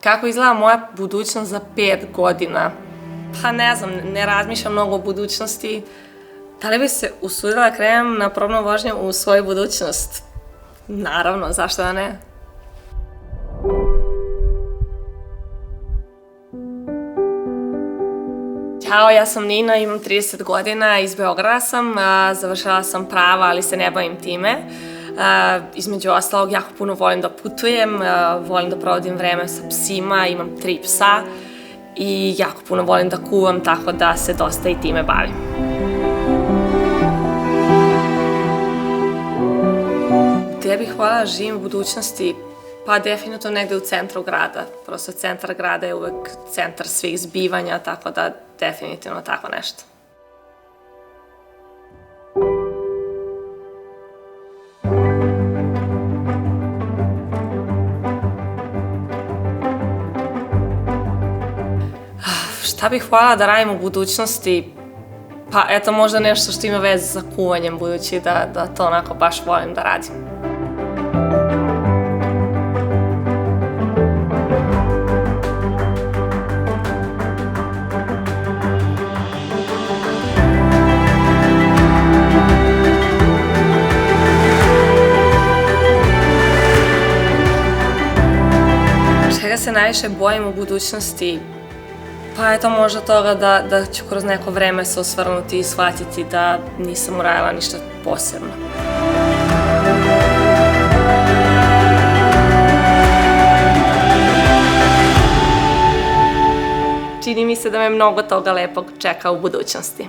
Kako izgleda moja budućnost za 5 godina? Pa ne znam, ne razmišljam mnogo o budućnosti. Da li bi se usudila da krenem na probnu vožnju u svoju budućnost? Naravno, zašto da ne? Ćao, ja sam Nina, imam 30 godina, iz Beograda sam, završila sam prava, ali se ne bavim time. Između ostalog, jako puno volim da putujem, volim da provodim vreme sa psima, imam 3 psa i jako puno volim da kuvam, tako da se dosta i time bavim. Gde bih voljela da živim u budućnosti? Pa definitivno negde u centru grada. Prosto centar grada je uvek centar svih zbivanja, tako da definitivno tako nešto. Šta bih voljela da radim u budućnosti? Pa eto, možda nešto što ima veze sa kuvanjem, budući da to onako baš volim da radim. Čega se najviše bojim u budućnosti? Pa eto, možda toga da ću kroz neko vreme se osvrnuti i shvatiti da nisam uradila ništa posebno. Čini mi se da me mnogo toga lepog čeka u budućnosti.